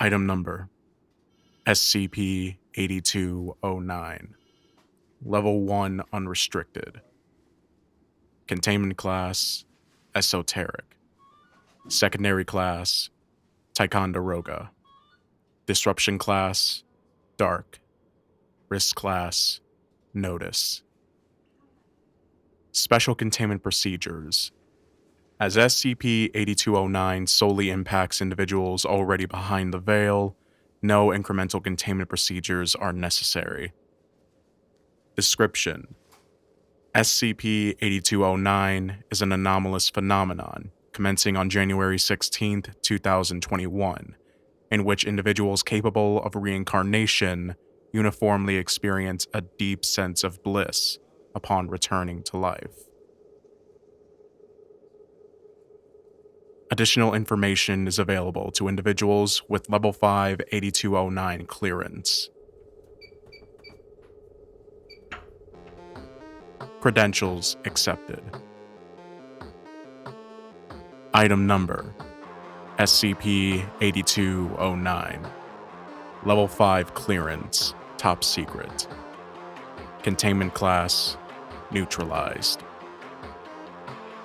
Item number SCP-8209. Level 1 Unrestricted. Containment Class Esoteric. Secondary Class Ticonderoga. Disruption Class Dark. Risk Class Notice. Special Containment Procedures. As SCP-8209 solely impacts individuals already behind the Vale, no incremental containment procedures are necessary. Description: SCP-8209 is an anomalous phenomenon commencing on January 16, 2021, in which individuals capable of reincarnation uniformly experience a deep sense of bliss upon returning to life. Additional information is available to individuals with Level 5 8209 clearance. Credentials accepted. Item number SCP-8209. Level 5 clearance, top secret. Containment class neutralized.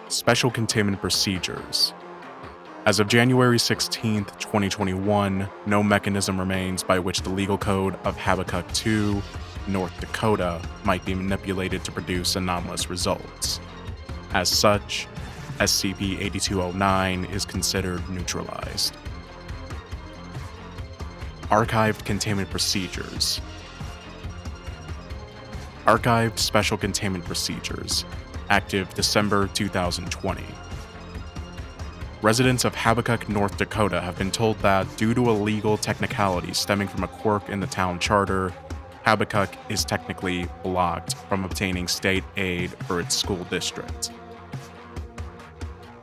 Special containment procedures. As of January 16, 2021, no mechanism remains by which the legal code of Habakkuk II, North Dakota, might be manipulated to produce anomalous results. As such, SCP-8209 is considered neutralized. Archived Containment Procedures. Archived Special Containment Procedures, active December 2020. Residents of Habakkuk, North Dakota have been told that, due to a legal technicality stemming from a quirk in the town charter, Habakkuk is technically blocked from obtaining state aid for its school district.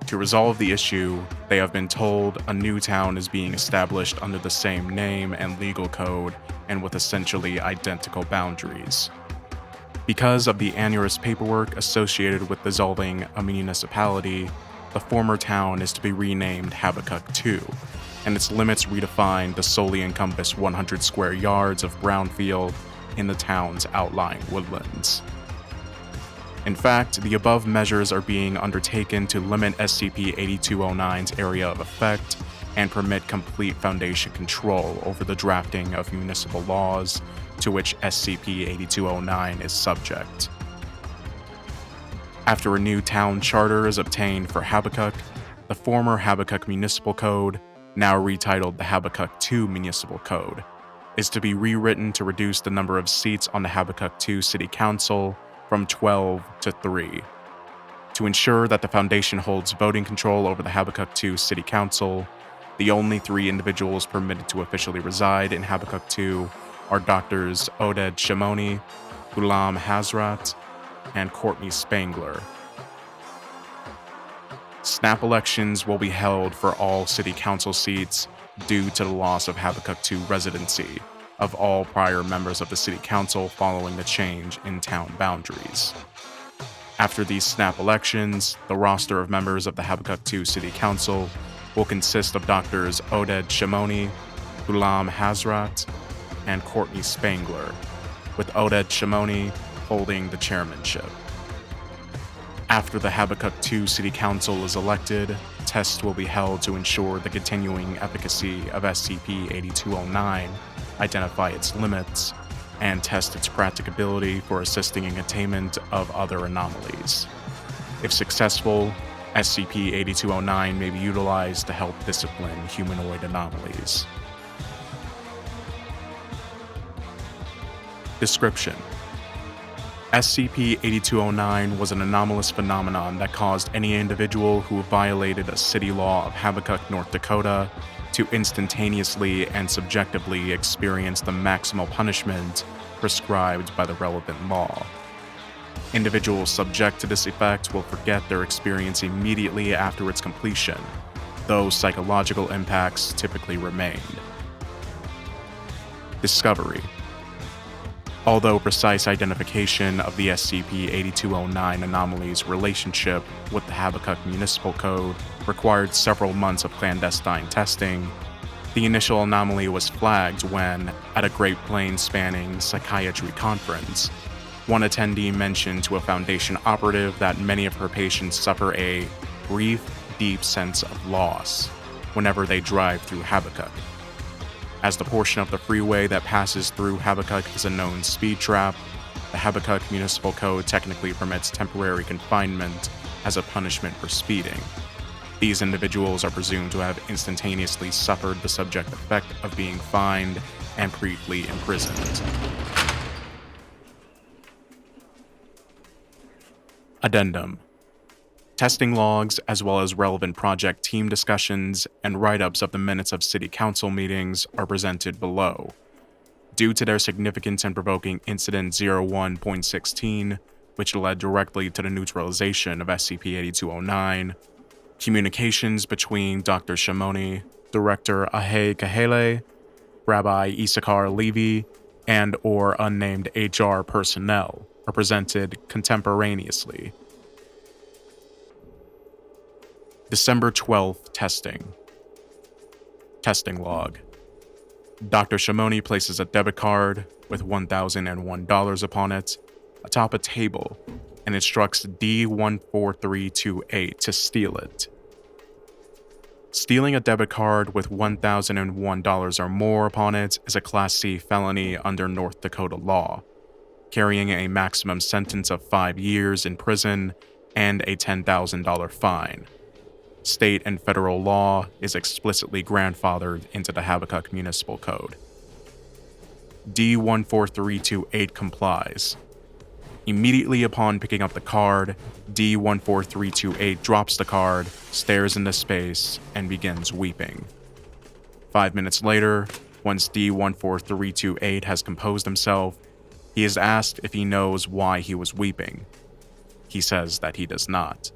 To resolve the issue, they have been told a new town is being established under the same name and legal code and with essentially identical boundaries. Because of the onerous paperwork associated with dissolving a municipality, the former town is to be renamed Habakkuk II, and its limits redefined to solely encompass 100 square yards of brownfield in the town's outlying woodlands. In fact, the above measures are being undertaken to limit SCP-8209's area of effect and permit complete Foundation control over the drafting of municipal laws to which SCP-8209 is subject. After a new town charter is obtained for Habakkuk, the former Habakkuk Municipal Code, now retitled the Habakkuk II Municipal Code, is to be rewritten to reduce the number of seats on the Habakkuk II City Council from 12 to 3. To ensure that the Foundation holds voting control over the Habakkuk II City Council, the only 3 individuals permitted to officially reside in Habakkuk II are Doctors Oded Shimoni, Ghulam Hazrat, and Courtney Spangler. Snap elections will be held for all city council seats due to the loss of Habakkuk II residency of all prior members of the city council following the change in town boundaries. After these snap elections, the roster of members of the Habakkuk II city council will consist of Doctors Oded Shimoni, Ghulam Hazrat, and Courtney Spangler, with Oded Shimoni holding the chairmanship. After the Habakkuk II City Council is elected, tests will be held to ensure the continuing efficacy of SCP-8209, identify its limits, and test its practicability for assisting in containment of other anomalies. If successful, SCP-8209 may be utilized to help discipline humanoid anomalies. Description: SCP-8209 was an anomalous phenomenon that caused any individual who violated a city law of Habakkuk, North Dakota, to instantaneously and subjectively experience the maximal punishment prescribed by the relevant law. Individuals subject to this effect will forget their experience immediately after its completion, though psychological impacts typically remain. Discovery. Although precise identification of the SCP-8209 anomaly's relationship with the Habakkuk Municipal Code required several months of clandestine testing, the initial anomaly was flagged when, at a Great Plains-spanning psychiatry conference, one attendee mentioned to a Foundation operative that many of her patients suffer a brief, deep sense of loss whenever they drive through Habakkuk. As the portion of the freeway that passes through Habakkuk is a known speed trap, the Habakkuk Municipal Code technically permits temporary confinement as a punishment for speeding. These individuals are presumed to have instantaneously suffered the subject effect of being fined and briefly imprisoned. Addendum. Testing logs, as well as relevant project team discussions and write-ups of the minutes of City Council meetings, are presented below. Due to their significance in provoking Incident 01.16, which led directly to the neutralization of SCP-8209, communications between Dr. Shimoni, Director Kahele, Rabbi Issachar Levy, and/or unnamed HR personnel are presented contemporaneously. December 12th testing. Testing log. Dr. Shimoni places a debit card with $1,001 upon it atop a table and instructs D14328 to steal it. Stealing a debit card with $1,001 or more upon it is a Class C felony under North Dakota law, carrying a maximum sentence of 5 years in prison and a $10,000 fine. State and federal law is explicitly grandfathered into the Habakkuk Municipal Code. D14328 complies. Immediately upon picking up the card, D14328 drops the card, stares into space, and begins weeping. 5 minutes later, once D14328 has composed himself, he is asked if he knows why he was weeping. He says that he does not.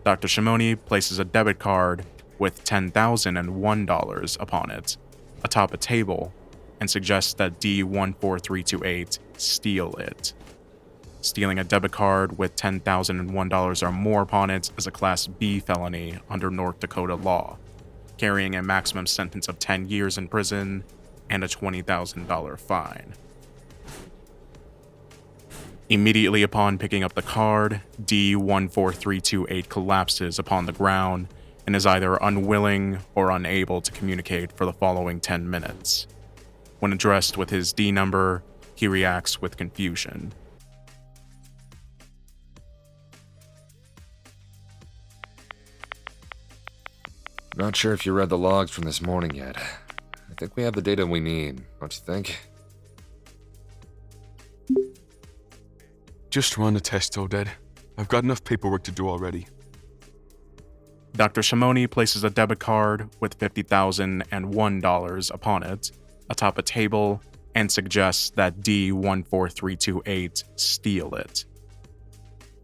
Dr. Shimoni places a debit card with $10,001 upon it atop a table and suggests that D14328 steal it. Stealing a debit card with $10,001 or more upon it is a Class B felony under North Dakota law, carrying a maximum sentence of 10 years in prison and a $20,000 fine. Immediately upon picking up the card, D14328 collapses upon the ground and is either unwilling or unable to communicate for the following 10 minutes. When addressed with his D number, he reacts with confusion. Not sure if you read the logs from this morning yet. I think we have the data we need, don't you think? Just run the test, Oded. I've got enough paperwork to do already. Dr. Shimoni places a debit card with $50,001 upon it atop a table and suggests that D14328 steal it.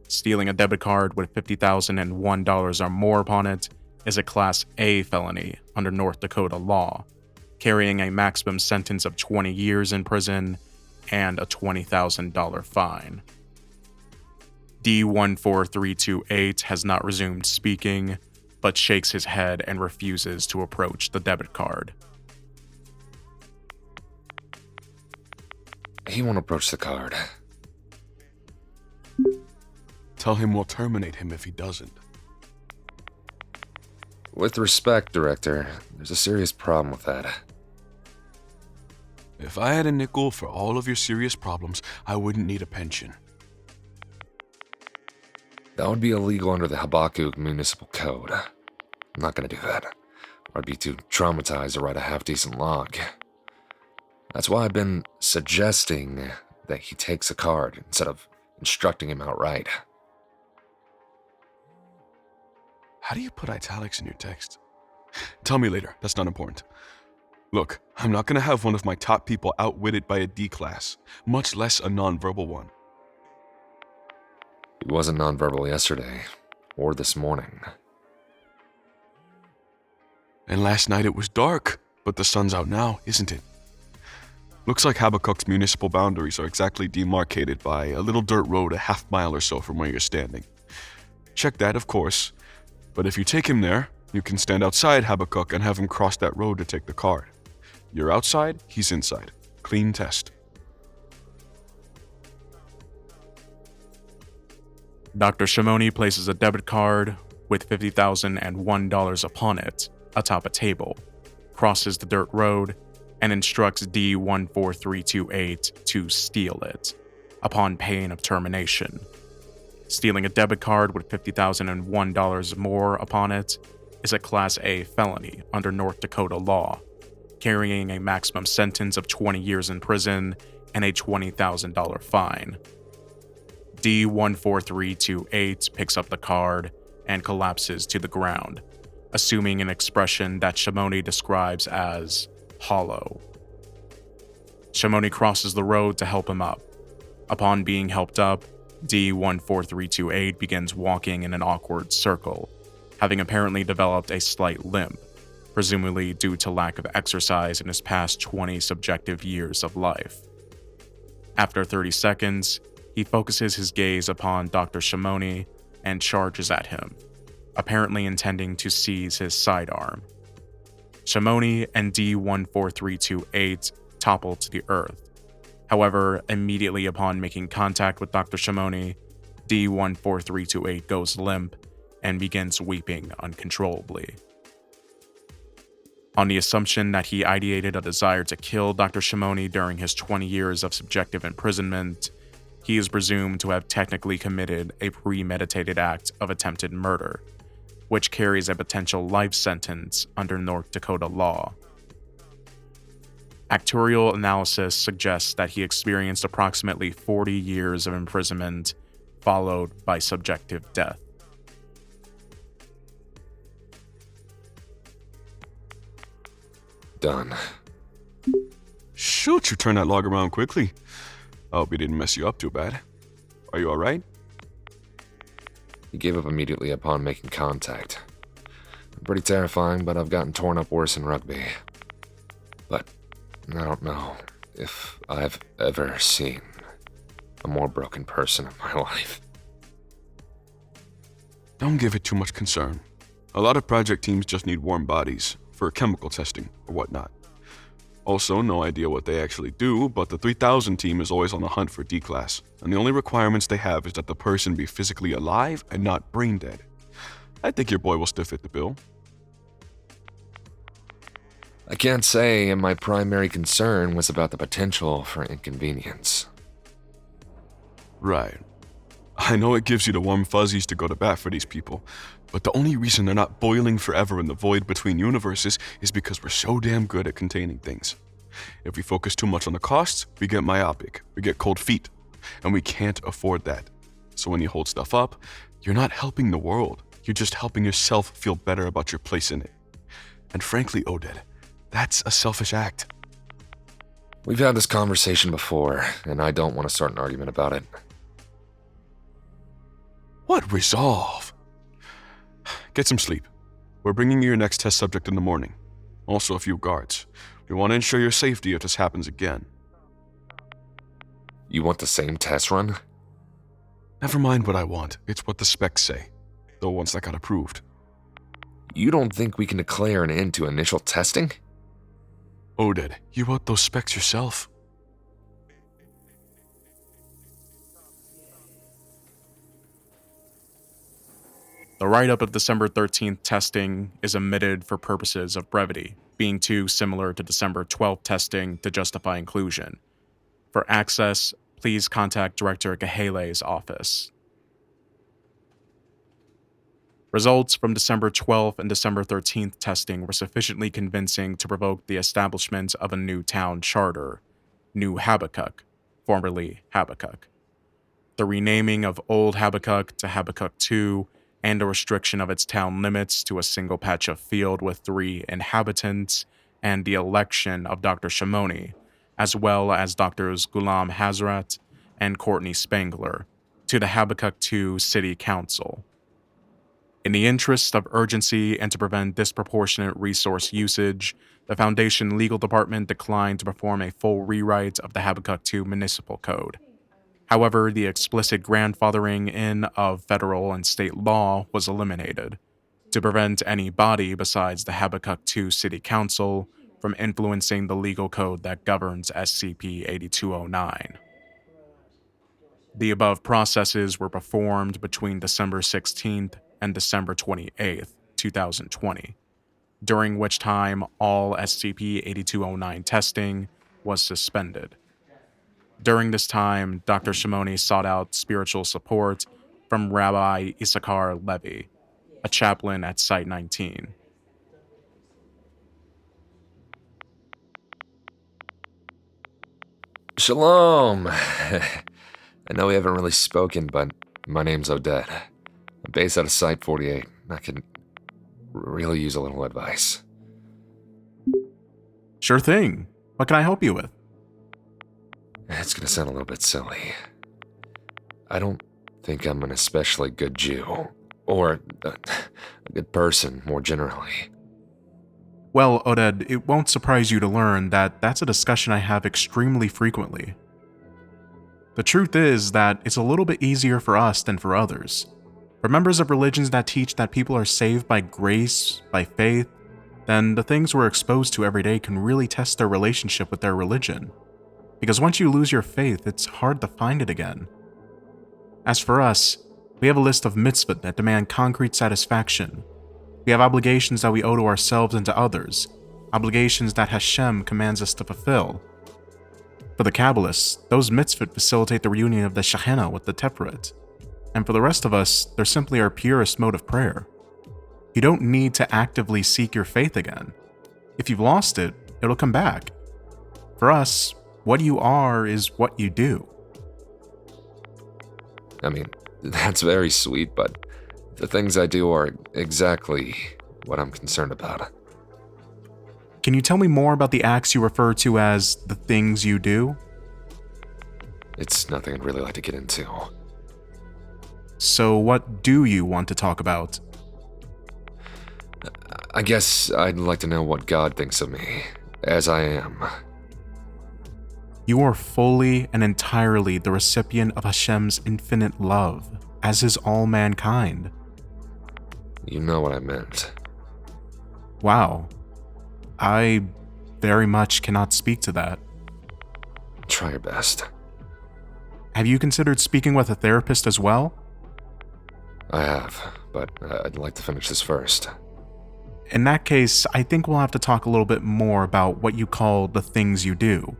Stealing a debit card with $50,001 or more upon it is a Class A felony under North Dakota law, carrying a maximum sentence of 20 years in prison and a $20,000 fine. D14328 has not resumed speaking, but shakes his head and refuses to approach the debit card. He won't approach the card. Tell him we'll terminate him if he doesn't. With respect, Director, there's a serious problem with that. If I had a nickel for all of your serious problems, I wouldn't need a pension. That would be illegal under the Habakkuk Municipal Code. I'm not gonna do that. I'd be too traumatized to write a half-decent log. That's why I've been suggesting that he takes a card instead of instructing him outright. How do you put italics in your text? Tell me later, that's not important. Look, I'm not gonna have one of my top people outwitted by a D-class, much less a nonverbal one. He wasn't nonverbal yesterday, or this morning. And last night it was dark, but the sun's out now, isn't it? Looks like Habakuk's municipal boundaries are exactly demarcated by a little dirt road a half-mile or so from where you're standing. Check that, of course, but if you take him there, you can stand outside Habakuk and have him cross that road to take the card. You're outside, he's inside. Clean test. Dr. Shimoni places a debit card with $50,001 upon it atop a table, crosses the dirt road, and instructs D14328 to steal it, upon pain of termination. Stealing a debit card with $50,001 more upon it is a Class A felony under North Dakota law, carrying a maximum sentence of 20 years in prison and a $20,000 fine. D14328 picks up the card and collapses to the ground, assuming an expression that Shimoni describes as hollow. Shimoni crosses the road to help him up. Upon being helped up, D14328 begins walking in an awkward circle, having apparently developed a slight limp, presumably due to lack of exercise in his past 20 subjective years of life. After 30 seconds, he focuses his gaze upon Dr. Shimoni and charges at him, apparently intending to seize his sidearm. Shimoni and D14328 topple to the earth. However, immediately upon making contact with Dr. Shimoni, D14328 goes limp and begins weeping uncontrollably. On the assumption that he ideated a desire to kill Dr. Shimoni during his 20 years of subjective imprisonment, he is presumed to have technically committed a premeditated act of attempted murder, which carries a potential life sentence under North Dakota law. Actuarial analysis suggests that he experienced approximately 40 years of imprisonment, followed by subjective death. Done. Shoot, you turned that log around quickly. I hope he didn't mess you up too bad. Are you alright? He gave up immediately upon making contact. Pretty terrifying, but I've gotten torn up worse in rugby. But I don't know if I've ever seen a more broken person in my life. Don't give it too much concern. A lot of project teams just need warm bodies for chemical testing or whatnot. Also, no idea what they actually do, but the 3000 team is always on the hunt for D-Class, and the only requirements they have is that the person be physically alive and not brain dead. I think your boy will still fit the bill. I can't say, and my primary concern was about the potential for inconvenience. Right. I know it gives you the warm fuzzies to go to bat for these people, but the only reason they're not boiling forever in the void between universes is because we're so damn good at containing things. If we focus too much on the costs, we get myopic, we get cold feet, and we can't afford that. So when you hold stuff up, you're not helping the world, you're just helping yourself feel better about your place in it. And frankly, Oded, that's a selfish act. We've had this conversation before, and I don't want to start an argument about it. What resolve? Get some sleep. We're bringing you your next test subject in the morning. Also a few guards. We want to ensure your safety if this happens again. You want the same test run? Never mind what I want. It's what the specs say. Though once that got approved. You don't think we can declare an end to initial testing? Oded, you wrote those specs yourself. The write-up of December 13th testing is omitted for purposes of brevity, being too similar to December 12th testing to justify inclusion. For access, please contact Director Kahele's office. Results from December 12th and December 13th testing were sufficiently convincing to provoke the establishment of a new town charter, New Habakuk, formerly Habakuk. The renaming of Old Habakuk to Habakuk II and a restriction of its town limits to a single patch of field with 3 inhabitants, and the election of Dr. Shimoni, as well as Drs. Ghulam Hazrat and Courtney Spangler, to the Habakkuk II City Council. In the interest of urgency and to prevent disproportionate resource usage, the Foundation Legal Department declined to perform a full rewrite of the Habakkuk II Municipal Code. However, the explicit grandfathering in of federal and state law was eliminated to prevent any body besides the Habakkuk II City Council from influencing the legal code that governs SCP-8209. The above processes were performed between December 16th and December 28th, 2020, during which time all SCP-8209 testing was suspended. During this time, Dr. Shimoni sought out spiritual support from Rabbi Issachar Levy, a chaplain at Site-19. Shalom! I know we haven't really spoken, but my name's Oded. I'm based out of Site-48. I could really use a little advice. Sure thing. What can I help you with? It's gonna sound a little bit silly. I don't think I'm an especially good Jew, or a good person, more generally. Well, Oded, it won't surprise you to learn that that's a discussion I have extremely frequently. The truth is that it's a little bit easier for us than for others. For members of religions that teach that people are saved by grace, by faith, then the things we're exposed to every day can really test their relationship with their religion. Because once you lose your faith, it's hard to find it again. As for us, we have a list of mitzvot that demand concrete satisfaction. We have obligations that we owe to ourselves and to others, obligations that Hashem commands us to fulfill. For the Kabbalists, those mitzvot facilitate the reunion of the Shekhinah with the Tiferet. And for the rest of us, they're simply our purest mode of prayer. You don't need to actively seek your faith again. If you've lost it, it'll come back. For us, what you are is what you do. I mean, that's very sweet, but the things I do are exactly what I'm concerned about. Can you tell me more about the acts you refer to as the things you do? It's nothing I'd really like to get into. So what do you want to talk about? I guess I'd like to know what God thinks of me, as I am. You are fully and entirely the recipient of Hashem's infinite love, as is all mankind. You know what I meant. Wow. I very much cannot speak to that. Try your best. Have you considered speaking with a therapist as well? I have, but I'd like to finish this first. In that case, I think we'll have to talk a little bit more about what you call the things you do.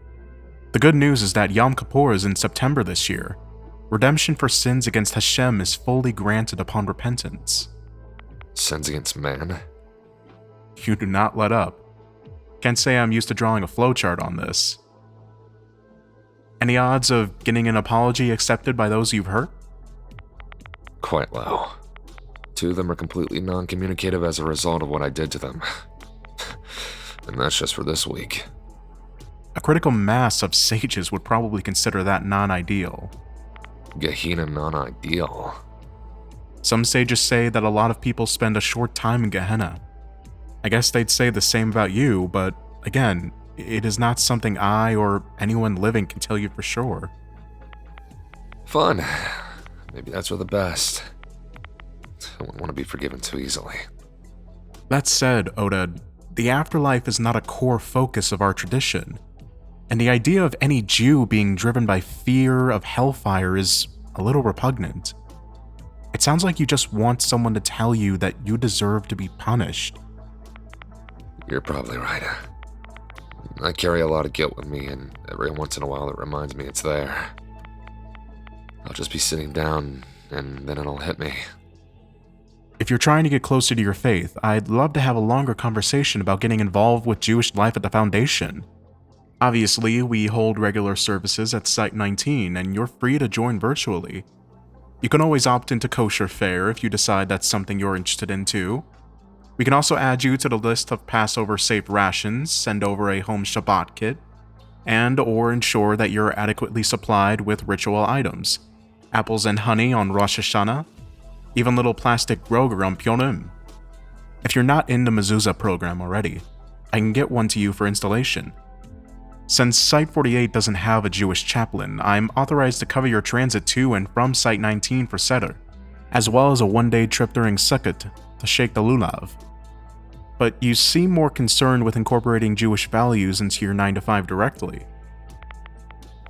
The good news is that Yom Kippur is in September this year. Redemption for sins against Hashem is fully granted upon repentance. Sins against man? You do not let up. Can't say I'm used to drawing a flowchart on this. Any odds of getting an apology accepted by those you've hurt? Quite low. 2 of them are completely non-communicative as a result of what I did to them. And that's just for this week. A critical mass of sages would probably consider that non-ideal. Gehenna non-ideal? Some sages say that a lot of people spend a short time in Gehenna. I guess they'd say the same about you, but again, it is not something I or anyone living can tell you for sure. Fun. Maybe that's for the best. I wouldn't want to be forgiven too easily. That said, Oded, the afterlife is not a core focus of our tradition, and the idea of any Jew being driven by fear of hellfire is a little repugnant. It sounds like you just want someone to tell you that you deserve to be punished. You're probably right. I carry a lot of guilt with me, and every once in a while it reminds me it's there. I'll just be sitting down, and then it'll hit me. If you're trying to get closer to your faith, I'd love to have a longer conversation about getting involved with Jewish life at the Foundation. Obviously, we hold regular services at Site-19, and you're free to join virtually. You can always opt into kosher fare if you decide that's something you're interested in too. We can also add you to the list of Passover-safe rations, send over a home Shabbat kit, and or ensure that you're adequately supplied with ritual items, apples and honey on Rosh Hashanah, even little plastic groger on Purim. If you're not in the mezuzah program already, I can get one to you for installation. Since Site-48 doesn't have a Jewish chaplain, I'm authorized to cover your transit to and from Site-19 for Seder, as well as a one-day trip during Sukkot to Sheikh the Lulav. But you seem more concerned with incorporating Jewish values into your 9-to-5 directly.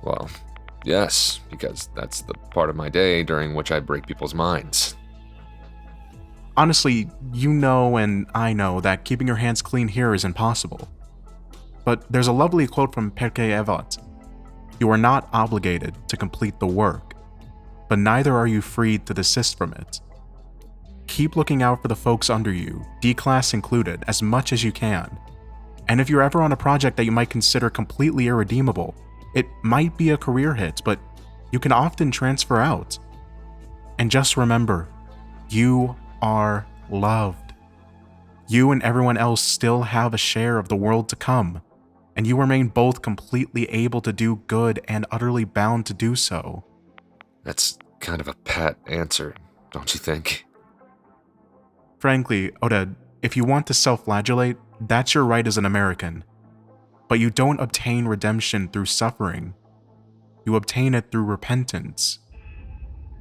Well, yes, because that's the part of my day during which I break people's minds. Honestly, you know and I know that keeping your hands clean here is impossible. But there's a lovely quote from Pirkei Avot. You are not obligated to complete the work, but neither are you freed to desist from it. Keep looking out for the folks under you, D-class included, as much as you can. And if you're ever on a project that you might consider completely irredeemable, it might be a career hit, but you can often transfer out. And just remember, you are loved. You and everyone else still have a share of the world to come, and you remain both completely able to do good and utterly bound to do so. That's kind of a pat answer, don't you think? Frankly, Oded, if you want to self-flagellate, that's your right as an American. But you don't obtain redemption through suffering. You obtain it through repentance.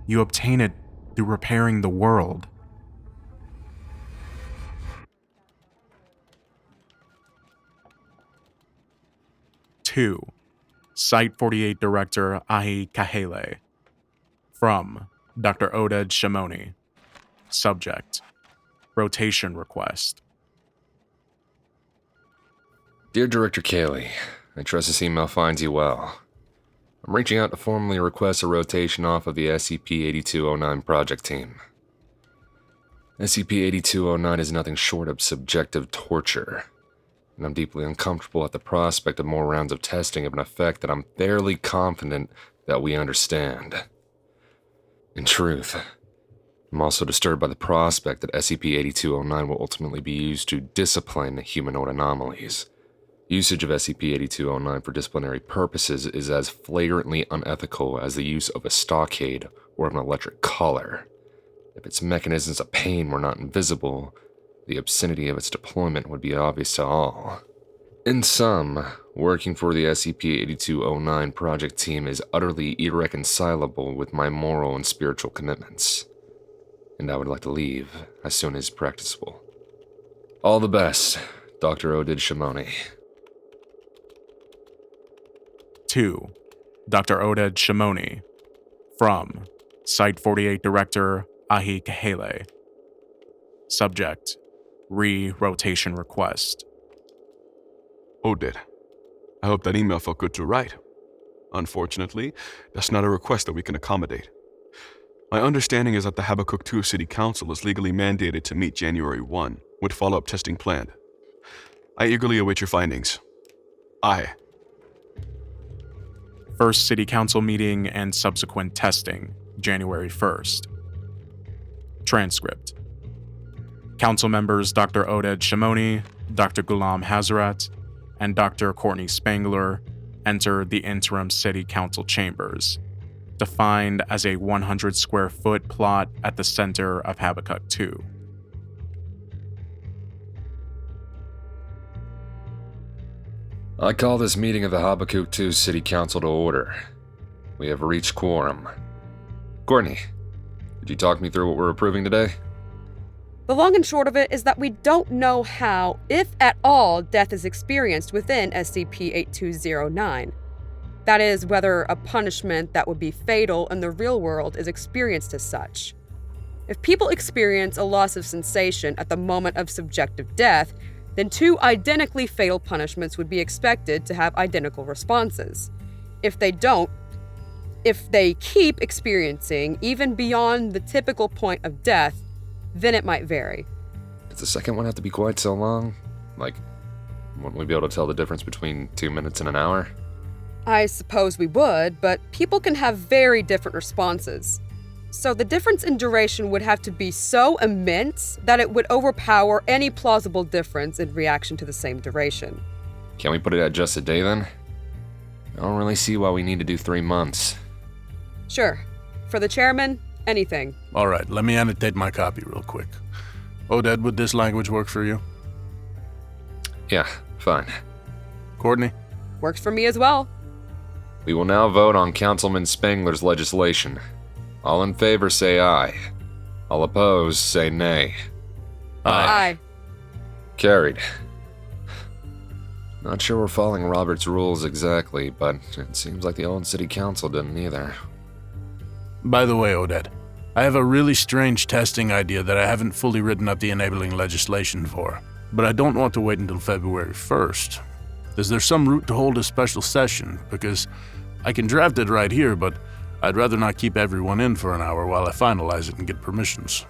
You obtain it through repairing the world. Two, Site-48 Director Kahele. From Dr. Oded Shimoni. Subject: Rotation request. Dear Director Keely, I trust this email finds you well. I'm reaching out to formally request a rotation off of the SCP-8209 project team. SCP-8209 is nothing short of subjective torture, and I'm deeply uncomfortable at the prospect of more rounds of testing of an effect that I'm fairly confident that we understand. In truth, I'm also disturbed by the prospect that SCP-8209 will ultimately be used to discipline humanoid anomalies. Usage of SCP-8209 for disciplinary purposes is as flagrantly unethical as the use of a stockade or of an electric collar. If its mechanisms of pain were not invisible, the obscenity of its deployment would be obvious to all. In sum, working for the SCP-8209 project team is utterly irreconcilable with my moral and spiritual commitments, and I would like to leave as soon as practicable. All the best, Dr. Oded Shimoni. 2. Dr. Oded Shimoni. From Site-48 Director Kahele. Subject: Re-rotation request. Oded, I hope that email felt good to write. Unfortunately, that's not a request that we can accommodate. My understanding is that the Habakkuk 2 City Council is legally mandated to meet January 1, with follow-up testing planned. I eagerly await your findings. Aye. First City Council meeting and subsequent testing, January 1st. Transcript: Council members Dr. Oded Shimoni, Dr. Ghulam Hazrat, and Dr. Courtney Spangler enter the interim City Council chambers, defined as a 100 square foot plot at the center of Habakkuk 2. I call this meeting of the Habakkuk 2 City Council to order. We have reached quorum. Courtney, could you talk me through what we're approving today? The long and short of it is that we don't know how, if at all, death is experienced within SCP-8209. That is, whether a punishment that would be fatal in the real world is experienced as such. If people experience a loss of sensation at the moment of subjective death, then 2 identically fatal punishments would be expected to have identical responses. If they don't, if they keep experiencing even beyond the typical point of death, then it might vary. Does the second one have to be quite so long? Like, wouldn't we be able to tell the difference between 2 minutes and an hour? I suppose we would, but people can have very different responses. So the difference in duration would have to be so immense that it would overpower any plausible difference in reaction to the same duration. Can we put it at just a day then? I don't really see why we need to do 3 months. Sure. For the chairman, anything. All right, let me annotate my copy real quick. Oded, would this language work for you? Yeah, fine. Courtney? Works for me as well. We will now vote on Councilman Spangler's legislation. All in favor say aye. All opposed say nay. Aye. Carried. Not sure we're following Robert's rules exactly, but it seems like the old city council didn't either. By the way, Oded, I have a really strange testing idea that I haven't fully written up the enabling legislation for, but I don't want to wait until February 1st. Is there some route to hold a special session? Because I can draft it right here, but I'd rather not keep everyone in for an hour while I finalize it and get permissions.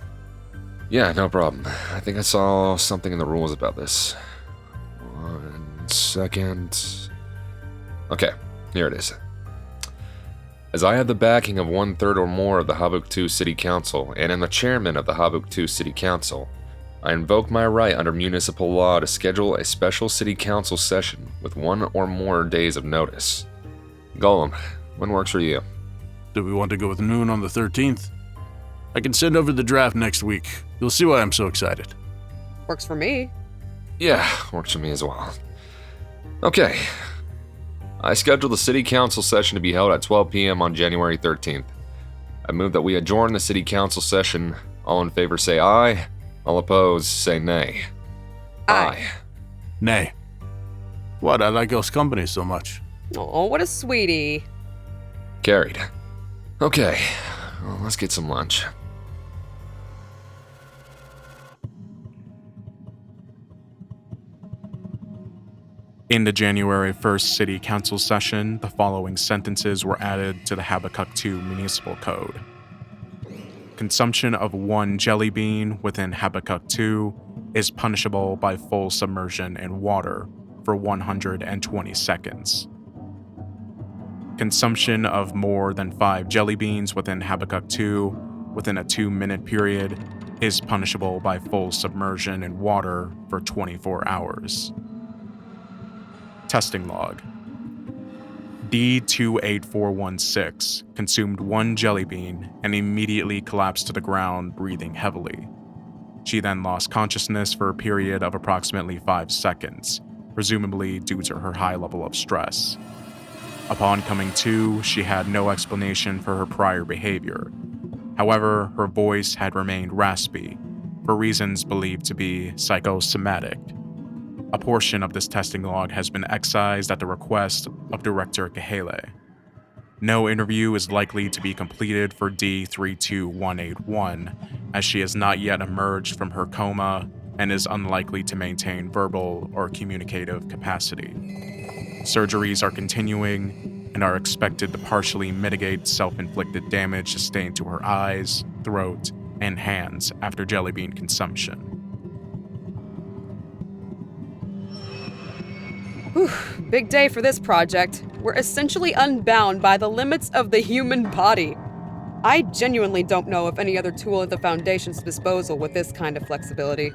Yeah, no problem. I think I saw something in the rules about this. 1 second. Okay, here it is. As I have the backing of 1/3 or more of the Habuk 2 City Council and am the chairman of the Habuk 2 City Council, I invoke my right under municipal law to schedule a special city council session with 1 or more days of notice. Ghulam, when works for you? Do we want to go with noon on the 13th? I can send over the draft next week. You'll see why I'm so excited. Works for me. Yeah, works for me as well. Okay. I scheduled the city council session to be held at 12 p.m. on January 13th. I move that we adjourn the city council session. All in favor say aye. All opposed say nay. Aye. Nay. What, I like El's company so much. Oh, what a sweetie. Carried. Okay, well, let's get some lunch. In the January 1st City Council session, the following sentences were added to the Habakuk 2 Municipal Code. Consumption of 1 jelly bean within Habakuk 2 is punishable by full submersion in water for 120 seconds. Consumption of more than 5 jelly beans within Habakuk 2 within a 2-minute period is punishable by full submersion in water for 24 hours. Testing log. D28416 consumed 1 jelly bean and immediately collapsed to the ground, breathing heavily. She then lost consciousness for a period of approximately 5 seconds, presumably due to her high level of stress. Upon coming to, she had no explanation for her prior behavior. However, her voice had remained raspy, for reasons believed to be psychosomatic. A portion of this testing log has been excised at the request of Director Kahele. No interview is likely to be completed for D32181, as she has not yet emerged from her coma and is unlikely to maintain verbal or communicative capacity. Surgeries are continuing and are expected to partially mitigate self-inflicted damage sustained to her eyes, throat, and hands after jellybean consumption. Whew, big day for this project. We're essentially unbound by the limits of the human body. I genuinely don't know of any other tool at the Foundation's disposal with this kind of flexibility.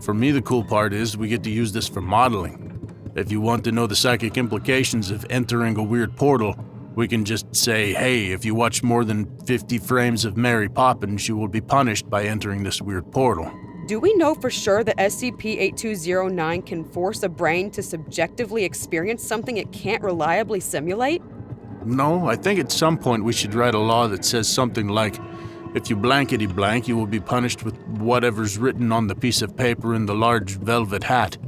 For me, the cool part is we get to use this for modeling. If you want to know the psychic implications of entering a weird portal, we can just say, hey, if you watch more than 50 frames of Mary Poppins, you will be punished by entering this weird portal. Do we know for sure that SCP-8209 can force a brain to subjectively experience something it can't reliably simulate? No, I think at some point we should write a law that says something like, if you blankety blank, you will be punished with whatever's written on the piece of paper in the large velvet hat.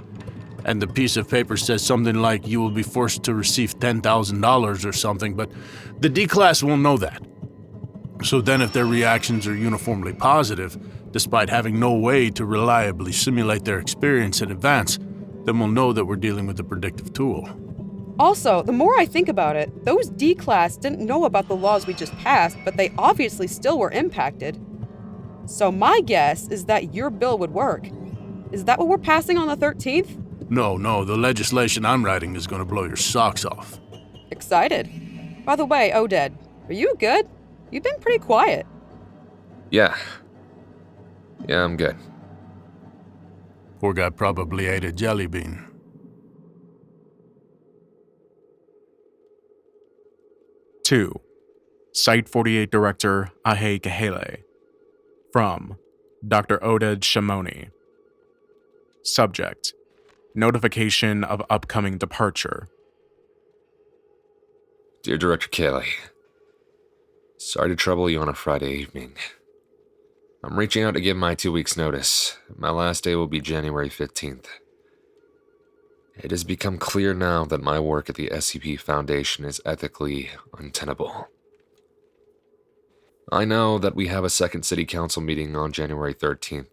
And the piece of paper says something like, you will be forced to receive $10,000 or something, but the D-Class won't know that. So then if their reactions are uniformly positive, despite having no way to reliably simulate their experience in advance, then we'll know that we're dealing with a predictive tool. Also, the more I think about it, those D-Class didn't know about the laws we just passed, but they obviously still were impacted. So my guess is that your bill would work. Is that what we're passing on the 13th? No, the legislation I'm writing is going to blow your socks off. Excited. By the way, Oded, are you good? You've been pretty quiet. Yeah. Yeah, I'm good. Poor guy probably ate a jelly bean. Two, Site 48 Director Kahele. From Dr. Oded Shimoni. Subject: Notification of upcoming departure. Dear Director Keely, sorry to trouble you on a Friday evening. I'm reaching out to give my 2 weeks' notice. My last day will be January 15th. It has become clear now that my work at the SCP Foundation is ethically untenable. I know that we have a second City Council meeting on January 13th.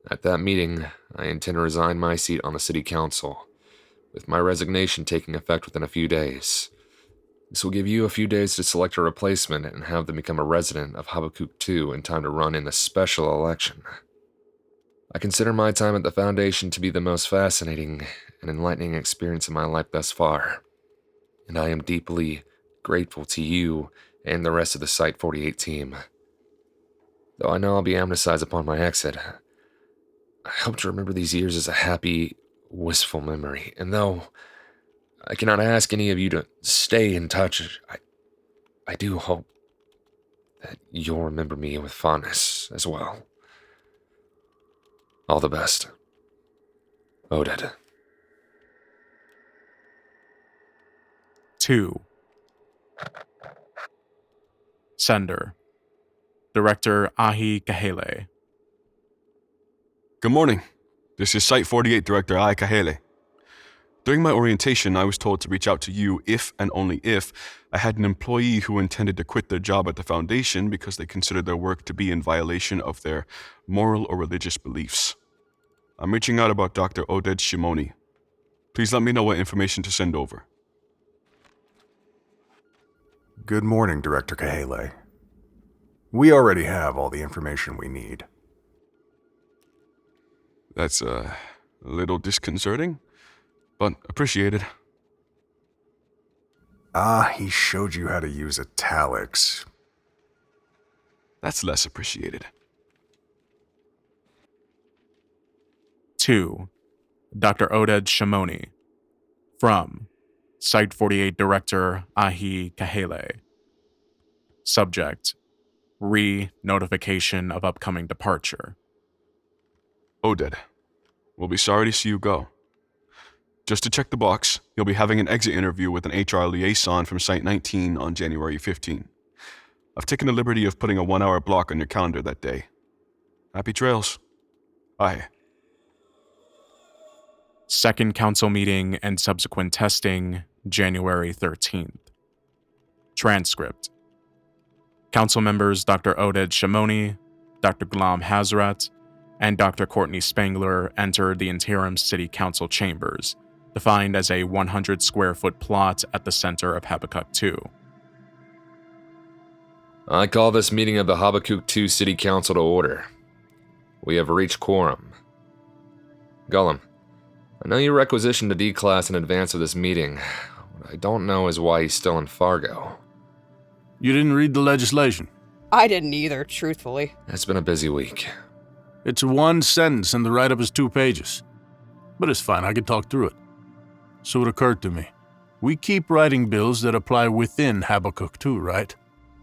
At that meeting, I intend to resign my seat on the City Council, with my resignation taking effect within a few days. This will give you a few days to select a replacement and have them become a resident of Habakkuk 2 in time to run in a special election. I consider my time at the Foundation to be the most fascinating and enlightening experience of my life thus far, and I am deeply grateful to you and the rest of the Site 48 team. Though I know I'll be amnesticed upon my exit, I hope to remember these years as a happy, wistful memory, and though I cannot ask any of you to stay in touch, I do hope that you'll remember me with fondness as well. All the best. Oded. 2. Sender: Director Kahele. Good morning. This is Site 48 Director Kahele. During my orientation, I was told to reach out to you if and only if I had an employee who intended to quit their job at the Foundation because they considered their work to be in violation of their moral or religious beliefs. I'm reaching out about Dr. Oded Shimoni. Please let me know what information to send over. Good morning, Director Kahele. We already have all the information we need. That's a little disconcerting, but appreciated. He showed you how to use italics. That's less appreciated. 2. Dr. Oded Shimoni. From Site 48 Director Kahele. Subject: Notification of upcoming departure. Oded, we'll be sorry to see you go. Just to check the box, you'll be having an exit interview with an HR liaison from Site 19 on January 15. I've taken the liberty of putting a 1-hour block on your calendar that day. Happy trails. Bye. Second Council meeting and subsequent testing, January 13th. Transcript: Council members Dr. Oded Shimoni, Dr. Ghulam Hazrat, and Dr. Courtney Spangler entered the interim City Council chambers, defined as a 100-square-foot plot at the center of Habakkuk 2. I call this meeting of the Habakkuk 2 City Council to order. We have reached quorum. Ghulam, I know you requisitioned a D-class in advance of this meeting. What I don't know is why he's still in Fargo. You didn't read the legislation? I didn't either, truthfully. It's been a busy week. It's one sentence and the write-up is 2 pages. But it's fine, I can talk through it. So it occurred to me. We keep writing bills that apply within Habakkuk 2, right?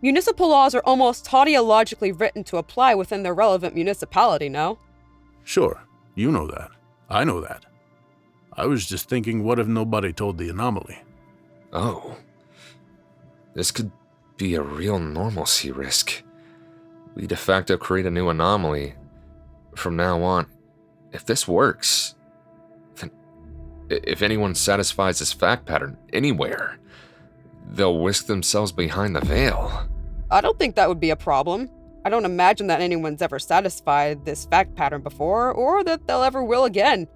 Municipal laws are almost tautologically written to apply within their relevant municipality, no? Sure, you know that. I know that. I was just thinking, what if nobody told the anomaly? Oh. This could be a real normalcy risk. We de facto create a new anomaly. From now on, if this works, then if anyone satisfies this fact pattern anywhere, they'll whisk themselves behind the veil. I don't think that would be a problem. I don't imagine that anyone's ever satisfied this fact pattern before, or that they'll ever will again.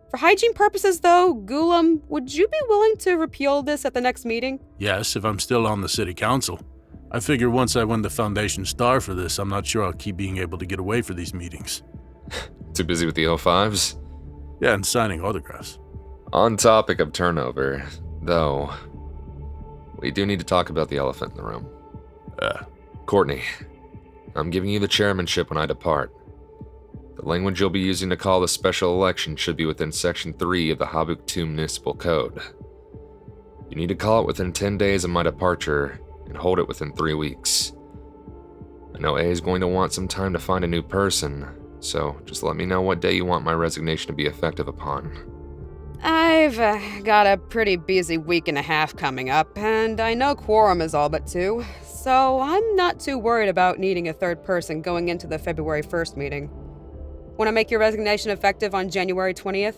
For hygiene purposes, though, Ghulam, would you be willing to repeal this at the next meeting? Yes, if I'm still on the city council. I figure once I win the Foundation star for this, I'm not sure I'll keep being able to get away for these meetings. Too busy with the O5s? Yeah, and signing autographs. On topic of turnover, though, we do need to talk about the elephant in the room. Courtney, I'm giving you the chairmanship when I depart. The language you'll be using to call the special election should be within Section 3 of the Habuk-2 Municipal Code. You need to call it within 10 days of my departure and hold it within 3 weeks. I know A is going to want some time to find a new person, so just let me know what day you want my resignation to be effective upon. I've got a pretty busy week and a half coming up, and I know quorum is all but 2, so I'm not too worried about needing a third person going into the February 1st meeting. Want to make your resignation effective on January 20th?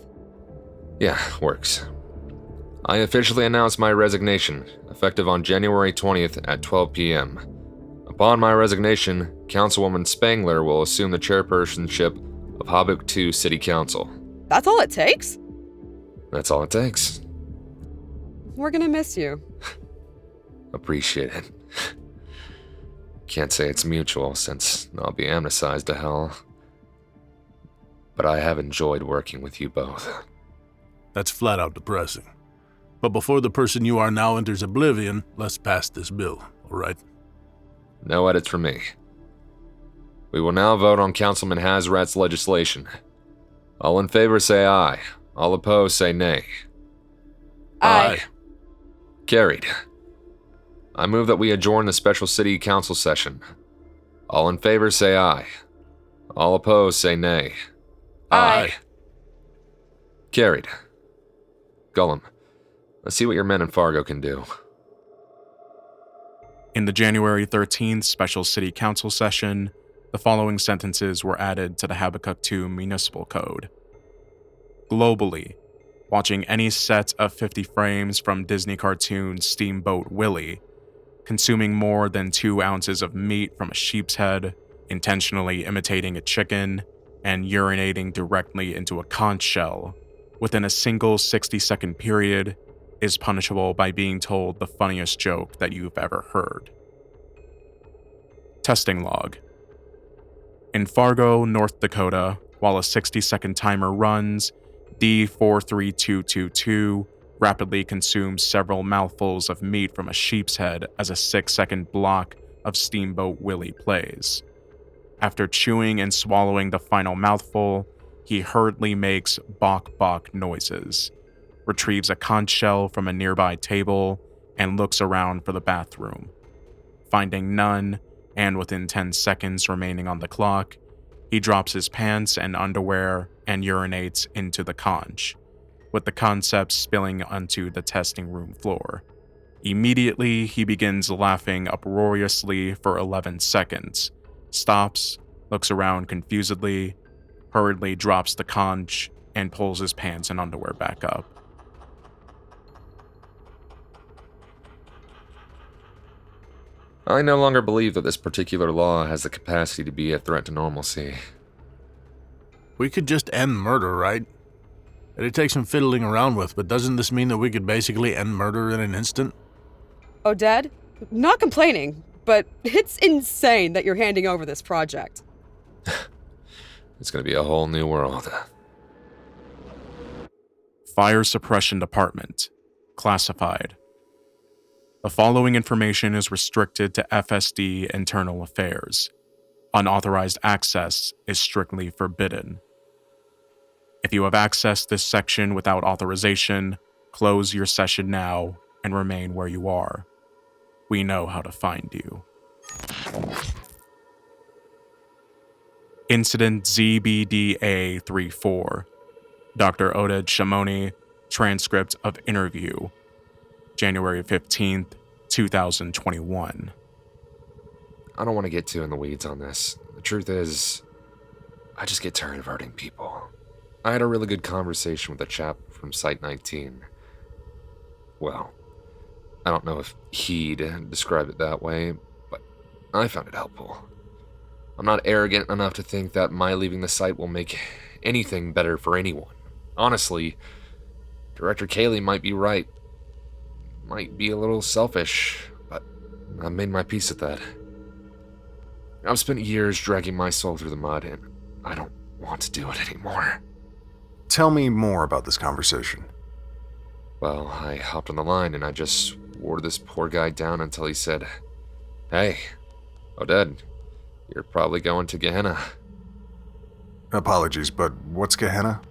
Yeah, works. I officially announce my resignation, effective on January 20th at 12 p.m. Upon my resignation, Councilwoman Spangler will assume the chairpersonship of Habuk-2 City Council. That's all it takes? That's all it takes. We're gonna miss you. Appreciate it. Can't say it's mutual, since I'll be amnesticized to hell. But I have enjoyed working with you both. That's flat out depressing. But before the person you are now enters oblivion, let's pass this bill, all right? No edits from me. We will now vote on Councilman Hazrat's legislation. All in favor say aye. All opposed say nay. Aye. Carried. I move that we adjourn the special city council session. All in favor say aye. All opposed say nay. Aye. Carried. Ghulam, let's see what your men in Fargo can do. In the January 13th special city council session, the following sentences were added to the Habakuk-2 Municipal Code. Globally, watching any set of 50 frames from Disney cartoon Steamboat Willie, consuming more than 2 ounces of meat from a sheep's head, intentionally imitating a chicken, and urinating directly into a conch shell within a single 60-second period is punishable by being told the funniest joke that you've ever heard. Testing log. In Fargo, North Dakota, while a 60-second timer runs, D43222 rapidly consumes several mouthfuls of meat from a sheep's head as a 6-second block of Steamboat Willie plays. After chewing and swallowing the final mouthful, he hurriedly makes bok-bok noises, retrieves a conch shell from a nearby table, and looks around for the bathroom. Finding none, and within 10 seconds remaining on the clock, he drops his pants and underwear and urinates into the conch, with the contents spilling onto the testing room floor. Immediately, he begins laughing uproariously for 11 seconds, stops, looks around confusedly, hurriedly drops the conch, and pulls his pants and underwear back up. I no longer believe that this particular law has the capacity to be a threat to normalcy. We could just end murder, right? It'd take some fiddling around with, but doesn't this mean that we could basically end murder in an instant? Oded? Not complaining, but it's insane that you're handing over this project. It's gonna be a whole new world. Fire Suppression Department. Classified. The following information is restricted to FSD Internal Affairs. Unauthorized access is strictly forbidden. If you have accessed this section without authorization, close your session now and remain where you are. We know how to find you. Incident ZBDA-34. Dr. Oded Shimoni, transcript of interview. January 15th, 2021. I don't want to get too in the weeds on this. The truth is, I just get tired of hurting people. I had a really good conversation with a chap from Site 19. Well, I don't know if he'd describe it that way, but I found it helpful. I'm not arrogant enough to think that my leaving the site will make anything better for anyone. Honestly, Director Keely might be right. Might be a little selfish, but I've made my peace with that. I've spent years dragging my soul through the mud, and I don't want to do it anymore. Tell me more about this conversation. Well, I hopped on the line and I just wore this poor guy down until he said, "Hey, Oded, You're probably going to Gehenna. Apologies, but what's Gehenna?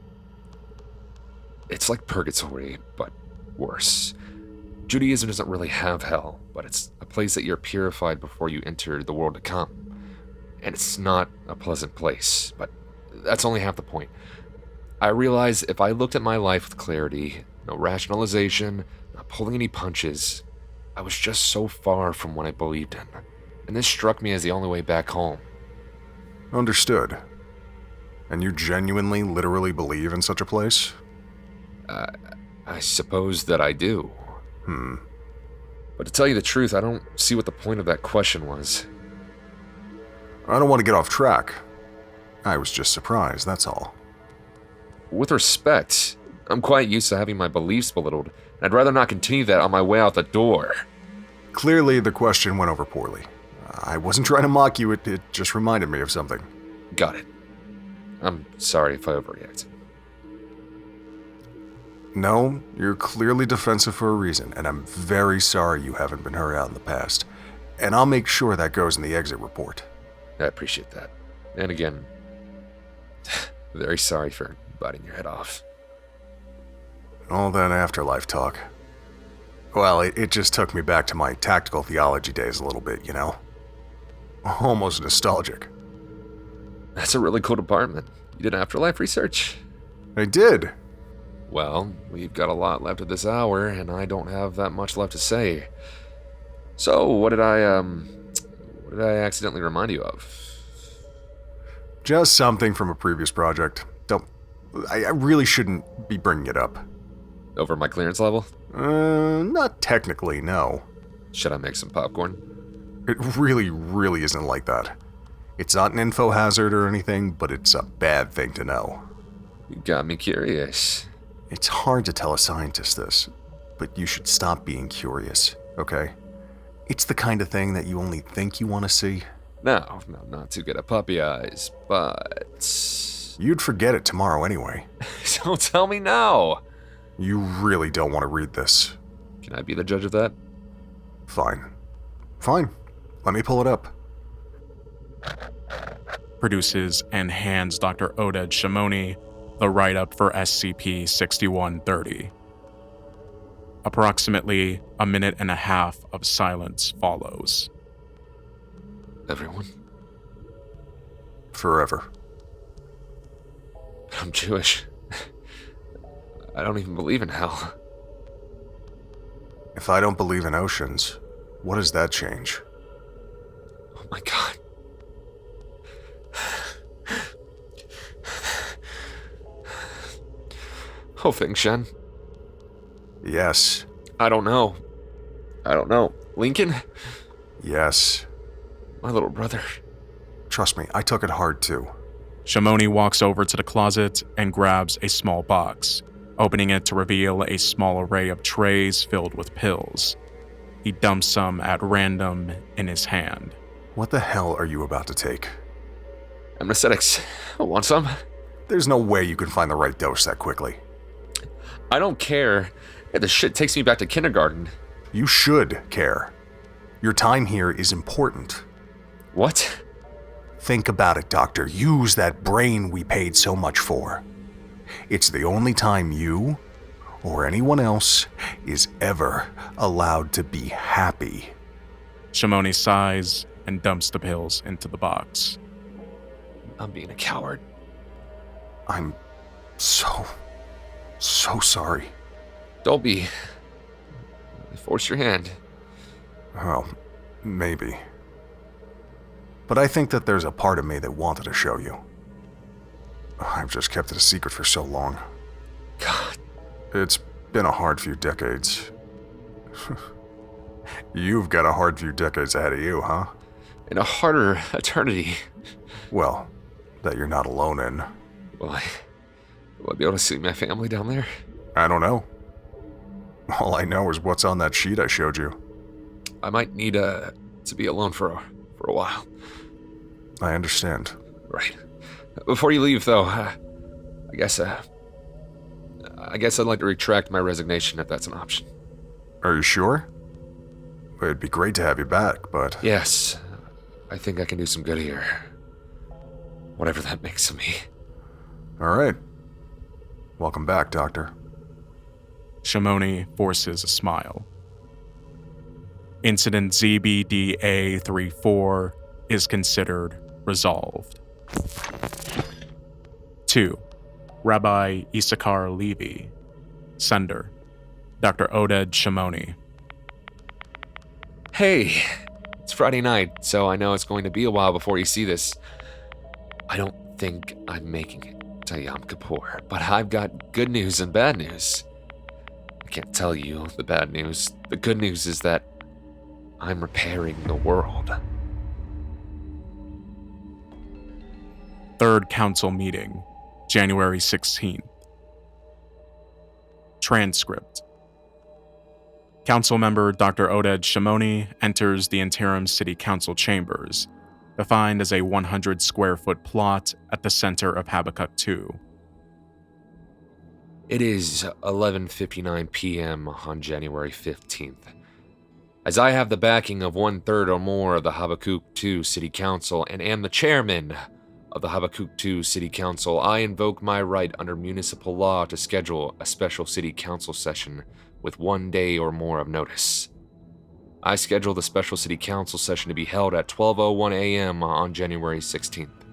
It's like purgatory, but worse. Judaism doesn't really have hell, but it's a place that you're purified before you enter the world to come. And it's not a pleasant place, but that's only half the point. I realize if I looked at my life with clarity, no rationalization, not pulling any punches, I was just so far from what I believed in. And this struck me as the only way back home. Understood. And you genuinely, literally believe in such a place? I suppose that I do. But to tell you the truth, I don't see what the point of that question was. I don't want to get off track. I was just surprised, that's all. With respect, I'm quite used to having my beliefs belittled, and I'd rather not continue that on my way out the door. Clearly, the question went over poorly. I wasn't trying to mock you, it just reminded me of something. Got it. I'm sorry if I overreacted. No, you're clearly defensive for a reason, and I'm very sorry you haven't been heard out in the past. And I'll make sure that goes in the exit report. I appreciate that. And again, very sorry for biting your head off. All that afterlife talk. Well, it just took me back to my tactical theology days a little bit, you know? Almost nostalgic. That's a really cool department. You did afterlife research? I did. Well, we've got a lot left of this hour, and I don't have that much left to say. So, what did I accidentally remind you of? Just something from a previous project. I really shouldn't be bringing it up. Over my clearance level? Not technically, no. Should I make some popcorn? It really isn't like that. It's not an info hazard or anything, but it's a bad thing to know. You got me curious. It's hard to tell a scientist this, but you should stop being curious, okay? It's the kind of thing that you only think you want to see. No, not to get a puppy eyes, but... You'd forget it tomorrow anyway. So tell me now. You really don't want to read this. Can I be the judge of that? Fine. Let me pull it up. Produces and hands Dr. Oded Shimoni the write-up for SCP-8130. Approximately a minute and a half of silence follows. Everyone? Forever. I'm Jewish. I don't even believe in hell. If I don't believe in oceans, what does that change? Oh my god. Oh, Feng Shen. Yes. I don't know. Lincoln? Yes. My little brother. Trust me, I took it hard too. Shimoni walks over to the closet and grabs a small box, opening it to reveal a small array of trays filled with pills. He dumps some at random in his hand. What the hell are you about to take? Anesthetics. Want some? There's no way you can find the right dose that quickly. I don't care. The shit takes me back to kindergarten. You should care. Your time here is important. What? Think about it, Doctor. Use that brain we paid so much for. It's the only time you, or anyone else, is ever allowed to be happy. Shimoni sighs and dumps the pills into the box. I'm being a coward. I'm so sorry. Don't be. Force your hand. Well, maybe. But I think that there's a part of me that wanted to show you. I've just kept it a secret for so long. God. It's been a hard few decades. You've got a hard few decades ahead of you, huh? And a harder eternity. Well, that you're not alone in. Will I be able to see my family down there? I don't know. All I know is what's on that sheet I showed you. I might need to be alone for a while. I understand. Right. Before you leave, though, I guess I'd like to retract my resignation if that's an option. Are you sure? It'd be great to have you back, but... Yes. I think I can do some good here. Whatever that makes of me. All right. Welcome back, Doctor. Shimoni forces a smile. Incident ZBDA-34 is considered resolved. 2. Rabbi Issachar Levy. Sender, Dr. Oded Shimoni. Hey, it's Friday night, so I know it's going to be a while before you see this. I don't think I'm making it to Yom Kippur, but I've got good news and bad news. I can't tell you the bad news. The good news is that I'm repairing the world. Third Council Meeting, January 16th. Transcript. Council member Dr. Oded Shimoni enters the interim city council chambers, defined as a 100 square foot plot at the center of Habakkuk 2. It is 11:59 p.m. on January 15th. As I have the backing of 1/3 or more of the Habakkuk 2 City Council and am the chairman of the Habakkuk 2 City Council, I invoke my right under municipal law to schedule a special city council session with 1 day or more of notice. I schedule the special city council session to be held at 12:01 a.m. on January 16th.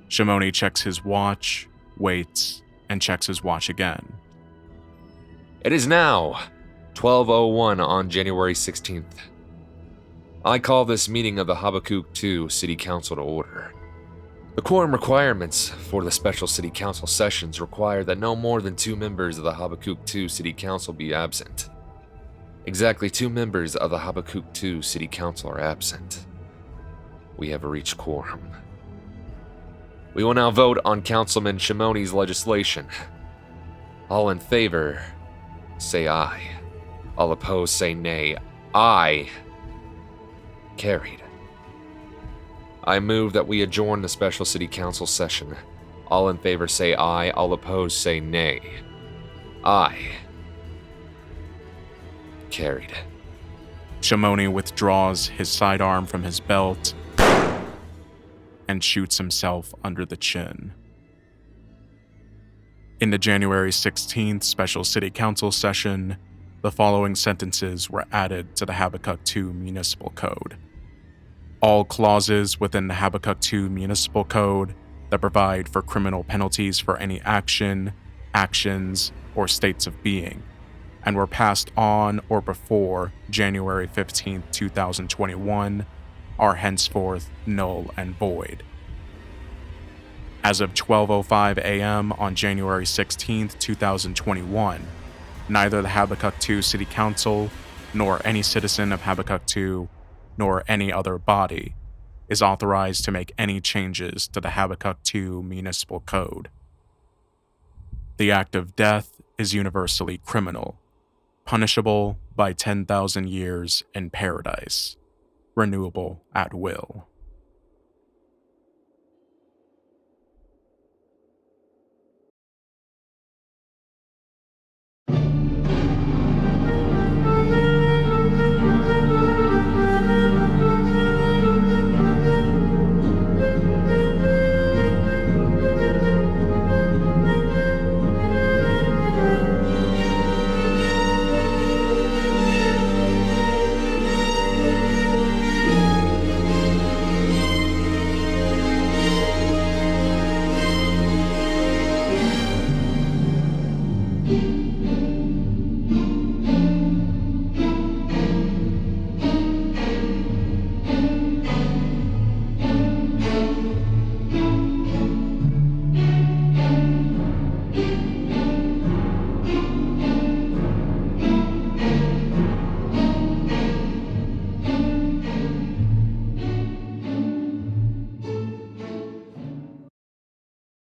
Shimoni checks his watch, waits, and checks his watch again. It is now 12:01 on January 16th. I call this meeting of the Habakkuk 2 City Council to order. The quorum requirements for the special city council sessions require that no more than 2 members of the Habakkuk 2 City Council be absent. Exactly 2 members of the Habakkuk 2 City Council are absent. We have reached quorum. We will now vote on Councilman Shimoni's legislation. All in favor, say aye. All opposed, say nay. Aye. Carried. I move that we adjourn the special city council session. All in favor, say aye. All opposed, say nay. Aye. Carried. Shimoni withdraws his sidearm from his belt and shoots himself under the chin. In the January 16th special city council session, the following sentences were added to the Habakkuk 2 Municipal Code. All clauses within the Habakkuk 2 Municipal Code that provide for criminal penalties for any action, actions, or states of being, and were passed on or before January 15, 2021, are henceforth null and void. As of 12:05 a.m. on January 16, 2021, neither the Habakkuk 2 City Council, nor any citizen of Habakkuk 2, nor any other body, is authorized to make any changes to the Habakkuk 2 Municipal Code. The act of death is universally criminal, punishable by 10,000 years in paradise, renewable at will.